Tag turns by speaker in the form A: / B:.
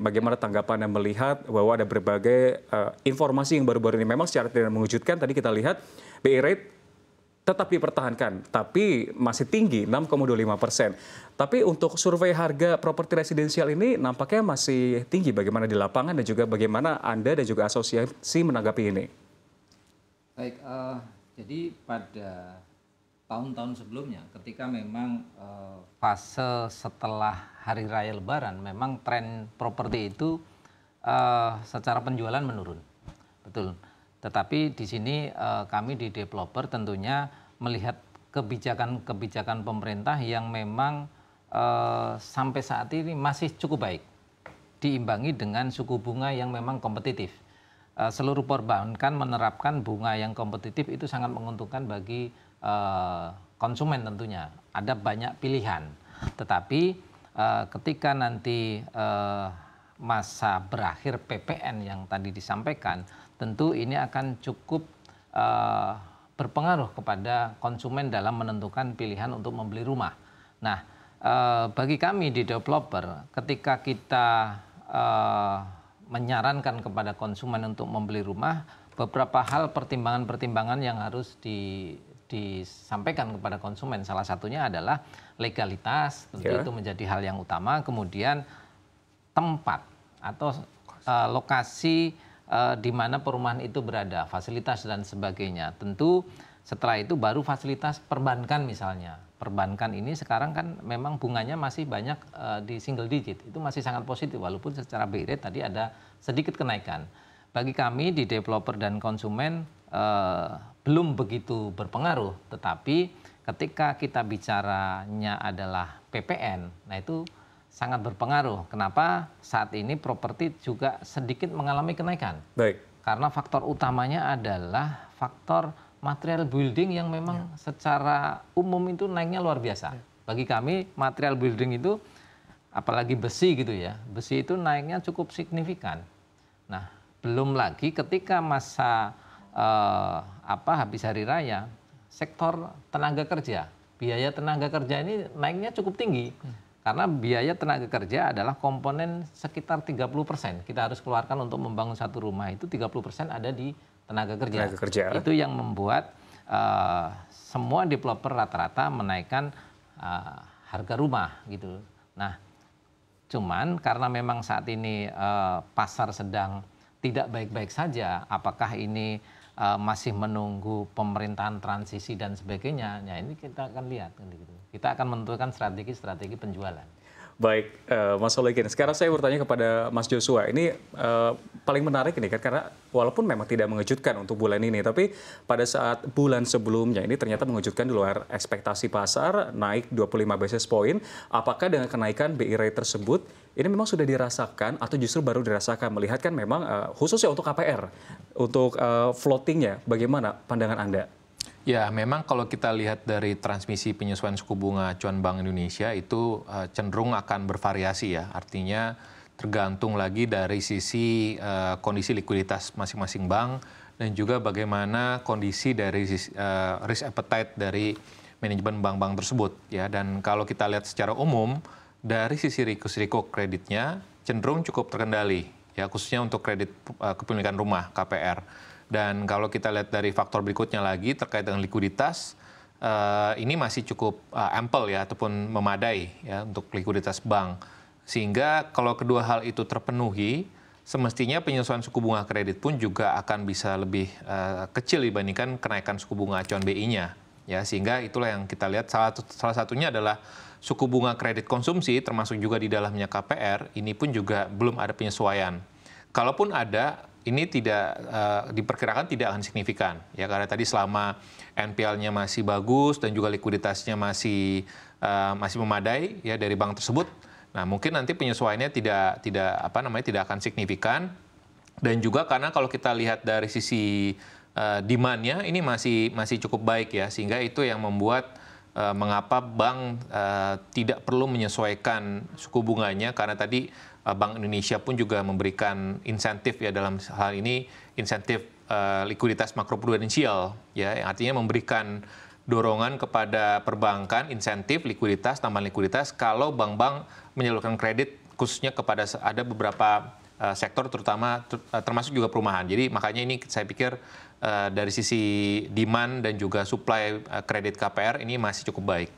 A: bagaimana tanggapannya melihat bahwa ada berbagai informasi yang baru-baru ini memang secara tidak mengejutkan. Tadi kita lihat BI rate tetap dipertahankan, tapi masih tinggi 6,25%. Tapi untuk survei harga properti residensial ini nampaknya masih tinggi. Bagaimana di lapangan dan juga bagaimana Anda dan juga asosiasi menanggapi ini?
B: Baik, jadi pada tahun-tahun sebelumnya, ketika memang fase setelah Hari Raya Lebaran, memang tren properti itu secara penjualan menurun, betul. Tetapi di sini kami di developer tentunya melihat kebijakan-kebijakan pemerintah yang memang sampai saat ini masih cukup baik, diimbangi dengan suku bunga yang memang kompetitif. Seluruh perbankan menerapkan bunga yang kompetitif itu sangat menguntungkan bagi konsumen tentunya. Ada banyak pilihan, tetapi ketika nanti masa berakhir PPN yang tadi disampaikan, tentu ini akan cukup berpengaruh kepada konsumen dalam menentukan pilihan untuk membeli rumah. Nah, bagi kami di developer, ketika kita menyarankan kepada konsumen untuk membeli rumah, beberapa hal pertimbangan-pertimbangan yang harus disampaikan kepada konsumen. Salah satunya adalah legalitas, tentu itu menjadi hal yang utama. Kemudian tempat atau lokasi di mana perumahan itu berada, fasilitas dan sebagainya. Tentu setelah itu baru fasilitas perbankan misalnya. Perbankan ini sekarang kan memang bunganya masih banyak di single digit. Itu masih sangat positif walaupun secara BI rate tadi ada sedikit kenaikan. Bagi kami di developer dan konsumen belum begitu berpengaruh. Tetapi ketika kita bicaranya adalah PPN, nah itu sangat berpengaruh. Kenapa saat ini properti juga sedikit mengalami kenaikan?
A: Baik.
B: Karena faktor utamanya adalah faktor material building yang memang secara umum itu naiknya luar biasa. Bagi kami material building itu apalagi besi gitu ya. Besi itu naiknya cukup signifikan. Nah, belum lagi ketika masa habis hari raya, sektor tenaga kerja, biaya tenaga kerja ini naiknya cukup tinggi. Karena biaya tenaga kerja adalah komponen sekitar 30%. Kita harus keluarkan untuk membangun satu rumah itu 30% ada di tenaga kerja. Itu yang membuat semua developer rata-rata menaikkan harga rumah gitu. Nah, cuman karena memang saat ini pasar sedang tidak baik-baik saja, apakah ini masih menunggu pemerintahan transisi dan sebagainya, ya ini kita akan lihat. Kita akan menentukan strategi penjualan.
A: Baik, Mas Solikin. Sekarang saya bertanya kepada Mas Joshua. Ini paling menarik ini kan, karena walaupun memang tidak mengejutkan untuk bulan ini, tapi pada saat bulan sebelumnya ini ternyata mengejutkan di luar ekspektasi pasar, naik 25 basis point. Apakah dengan kenaikan BI rate tersebut, ini memang sudah dirasakan atau justru baru dirasakan? Melihat kan memang khususnya untuk KPR, untuk floatingnya, bagaimana pandangan Anda?
C: Ya, memang kalau kita lihat dari transmisi penyesuaian suku bunga acuan Bank Indonesia itu cenderung akan bervariasi ya. Artinya tergantung lagi dari sisi kondisi likuiditas masing-masing bank dan juga bagaimana kondisi dari risk appetite dari manajemen bank-bank tersebut ya. Dan kalau kita lihat secara umum dari sisi risiko kreditnya cenderung cukup terkendali ya, khususnya untuk kredit kepemilikan rumah KPR. Dan kalau kita lihat dari faktor berikutnya lagi terkait dengan likuiditas, ini masih cukup ample ya ataupun memadai ya untuk likuiditas bank. Sehingga kalau kedua hal itu terpenuhi, semestinya penyesuaian suku bunga kredit pun juga akan bisa lebih kecil dibandingkan kenaikan suku bunga acuan BI-nya. Ya, sehingga itulah yang kita lihat salah satunya adalah suku bunga kredit konsumsi termasuk juga di dalamnya KPR, ini pun juga belum ada penyesuaian. Kalaupun ada, ini tidak diperkirakan tidak akan signifikan ya, karena tadi selama NPL-nya masih bagus dan juga likuiditasnya masih memadai ya dari bank tersebut. Nah, mungkin nanti penyesuaiannya tidak akan signifikan. Dan juga karena kalau kita lihat dari sisi demand-nya ini masih cukup baik ya, sehingga itu yang membuat mengapa bank tidak perlu menyesuaikan suku bunganya, karena tadi Bank Indonesia pun juga memberikan insentif ya, dalam hal ini insentif likuiditas makroprudensial ya, yang artinya memberikan dorongan kepada perbankan insentif likuiditas, tambahan likuiditas kalau bank-bank menyalurkan kredit khususnya kepada ada beberapa sektor terutama termasuk juga perumahan. Jadi makanya ini saya pikir dari sisi demand dan juga supply kredit KPR ini masih cukup baik.